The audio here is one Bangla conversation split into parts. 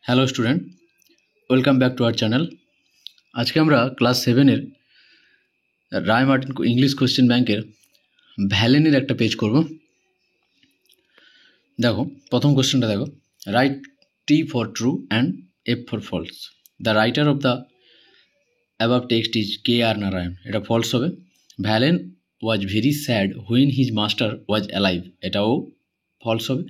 Hello student, welcome back to our channel. আজকে আমরা ক্লাস 7-এর রায় মার্টিন ইংলিশ কোশ্চেন ব্যাংকের ভ্যালেনের একটা পেজ করব। দেখো প্রথম কোশ্চেনটা দেখো, write T for true and F for false. The writer of the above text is K R Narayan, এটা ফলস হবে। Velan was very sad when his master was alive, এটাও ফলস হবে।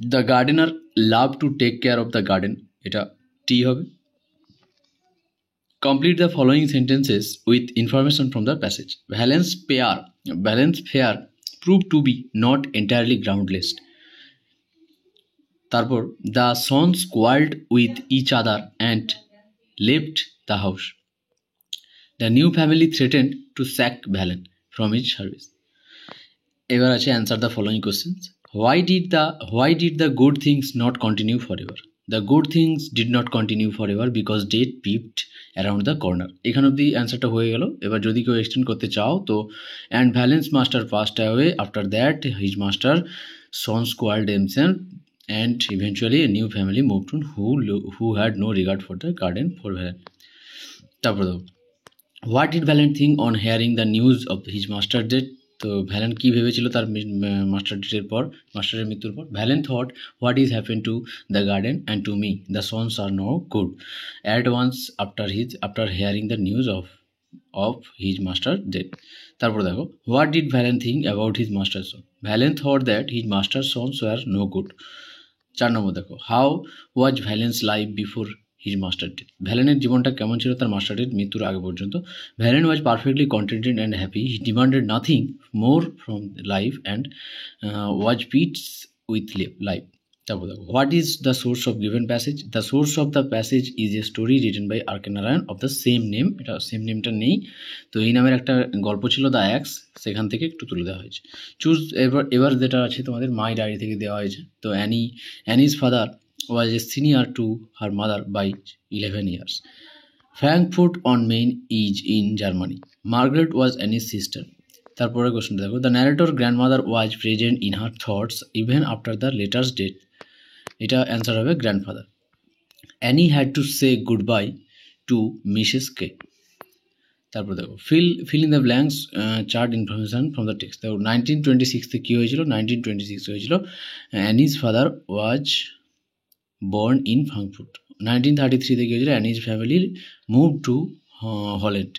The gardener love to take care of the garden, এটা টি হবে। Complete the following sentences with information from the passage. Valence fear proved to be not entirely groundless. তারপর the sons quarreled with each other and left the house. The new family threatened to sack Valen from his service. এবার আছে answer the following questions. Why did the good things not continue forever? The good things did not continue forever because death peeped around the corner. এখান অবধি অ্যান্সারটা হয়ে গেল। এবার যদি কেউ এক্সটেন্ড করতে চাও তো and Valen's master passed away. After that his master sons quarreled themselves and eventually a new family moved on who had no regard for the garden for Valen. তারপর what did Valen think on hearing the news of his master death? তো ভ্যালেন কি ভেবেছিল তার মাস্টারের মৃত্যুর পর? Velan thought what is happen to the garden and to me, the sons are no good at once after hearing the news of his master death. তারপর দেখো what did Velan think about his master son? Velan thought that his master sons were no good. 4 নম্বর দেখো how was Velan's life before his master death, ভ্যালেনের জীবনটা কেমন ছিল তার মাস্টারের মৃত্যুর আগে পর্যন্ত? ভ্যালেন ওয়াজ perfectly contented and happy, he demanded nothing more from life and was peace with life. তারপর দেখো what is the source of given passage? The source of the passage is a story written by R K Narayan of the same name, এটা সেম নেমটা নেই, তো এই নামের একটা গল্প ছিল দ্য অ্যাক্স, সেখান থেকে একটু তুলে দেওয়া হয়েছে। এবার যেটা আছে তোমাদের মাই ডায়েরি থেকে দেওয়া হয়েছে। তো anise father was a senior to her mother by 11 years. Frankfurt on Main is in Germany. Margaret was Annie's sister. তারপরে কোশ্চেনটা দেখো the narrator grandmother was present in her thoughts even after the letters death, এটা অ্যান্সার হবে grandfather. Annie had to say goodbye to Mrs K. তারপর দেখো fill in the blanks chart information from the text. দেখো 1926 কী হয়েছিল? 1926 হয়েছিল Annie's father was born in Frankfurt. 1933 থেকে হয়েছিল Annie's family move to Holland.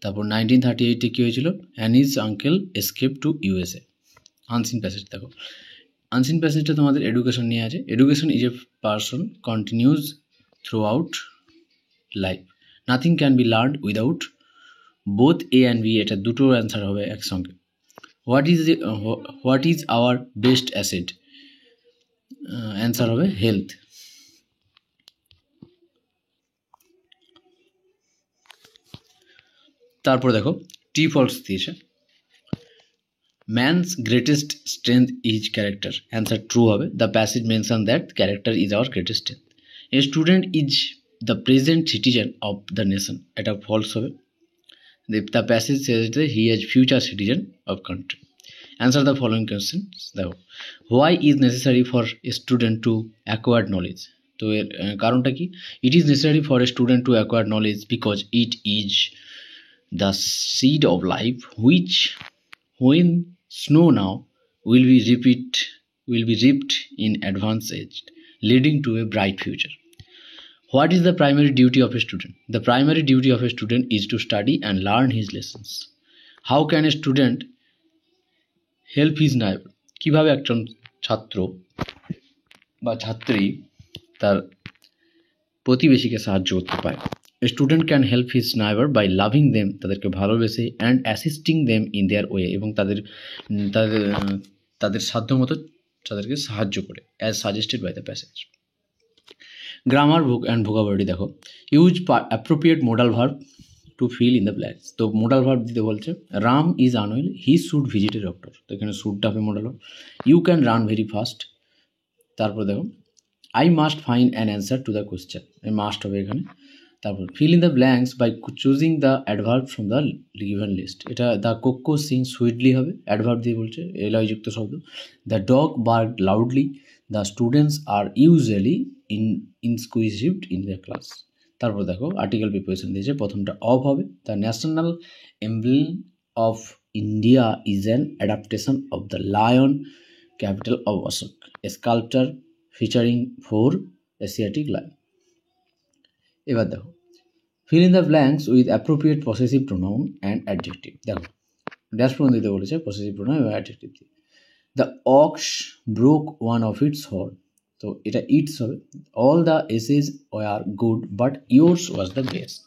তারপর 1938 কি হয়েছিল? Annie's uncle escape to USA. Unseen passage দেখো, আনসিন প্যাসেজটা তোমাদের এডুকেশন নিয়ে আছে। Education is a person continues throughout life, nothing can be learn without both A and B, এটা দুটো অ্যান্সার হবে একসঙ্গে। What is our best asset? Answer হবে হেলথ। তারপর দেখো টি ফলস দিয়েছে, man's greatest strength is character, answer true হবে। The passage mention that character is our greatest strength. A student is the present citizen of the nation, এটা ফলস হবে। The passage says that he is future citizen of country. Answer the following question. দেখো why is necessary for a student to acquired knowledge, তো এর কারণটা কি? It is necessary for a student to acquired knowledge because it is the seed of life which when snow now will be reaped in advanced age leading to a bright future. What is the primary duty of a student? The primary duty of a student is to study and learn his lessons. How can a student help his neighbor? কিভাবে একজন ছাত্র বা ছাত্রী তার প্রতিবেশীকে সাহায্য করতে পারে? A student can help his neighbor by loving them, তাদেরকে ভালোবেসে, and assisting them in their way, এবং তাদের সাধ্যমতো তাদেরকে সাহায্য করে, as suggested by the passage. Grammar and vocabulary দেখো, use appropriate modal verb to fill in the blanks। তো modal verb দিতে বলছে Ram is unwell, he should visit a doctor, তো এখানে শুডটা হবে modal verb। You can run very fast. তারপর দেখো I must find an answer to the question, must হবে এখানে। তারপর fill in the blanks by choosing the adverb from the given list. এটা the coco sings sweetly হবে, adverb দিয়ে বলছে, এলয় যুক্ত শব্দ। The dog barked loudly. The students are usually inquisitive in their class. তারপর দেখো আর্টিকেল প্রিপোজিশন দিয়েছে, প্রথমটা অফ হবে। The national emblem of India is an adaptation of the lion capital of Ashoka, a sculpture featuring 4 Asiatic lion. এবার দেখো fill in the blanks with appropriate possessive pronoun and adjective. দেখো ড্যাশ প্রোনাউন দিতে বলেছে, পসেসিভ প্রোনাউন এবং অ্যাডজেক্টিভ দিয়ে। The ox broke one of its horn, তো এটা ইটস হবে। All the essays were good but yours was the best,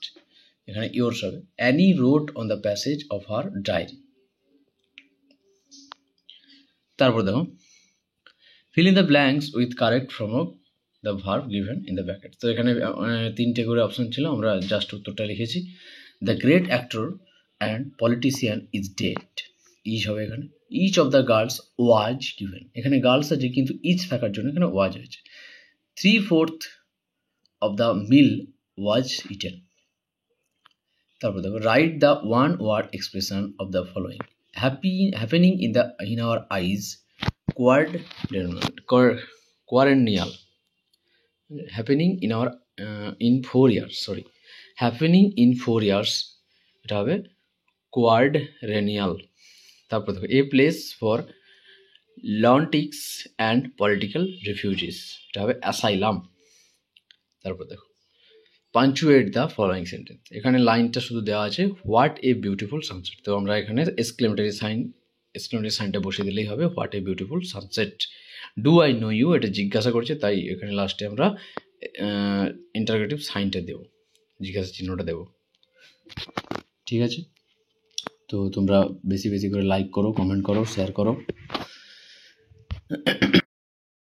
এখানে ইয়োর্স হবে। Annie wrote on the passage of her diary. তারপর দেখো fill in the blanks with correct form of the verb given in the bracket. তো এখানে তিনটে করে অপশন ছিল, আমরা জাস্ট উত্তরটা লিখেছি। The great actor and politician is dead, is হবে এখানে। Each of the girls was given, এখানে গার্লস আছে কিন্তু ইচ থাকার জন্য এখানে ওয়াজ হয়েছে। 3/4 of the meal was eaten. তারপর দেখো right the one word expression of the following. Happening in our eyes quadrennial, happening in our in 4 years, sorry, happening in 4 years, এটা হবে quadrennial। তারপর দেখো a place for lunatics and political refugees, এটা হবে asylum। তারপর দেখো punctuate the following sentence, এখানে লাইনটা শুধু দেওয়া আছে হোয়াট এ বিউটিফুল সানসেট, তো আমরা এখানে এক্সক্লেমেটরি সাইনটা বসিয়ে দিলেই হবে, what a beautiful sunset. Do I know you, এটা জিজ্ঞাসা করছে, তাই এখানে লাস্টে আমরা ইন্টারোগেটিভ সাইনটা দেবো, জিজ্ঞাসা চিহ্নটা দেবো। ঠিক আছে, তো তোমরা বেশি বেশি করে লাইক করো, কমেন্ট করো, শেয়ার করো।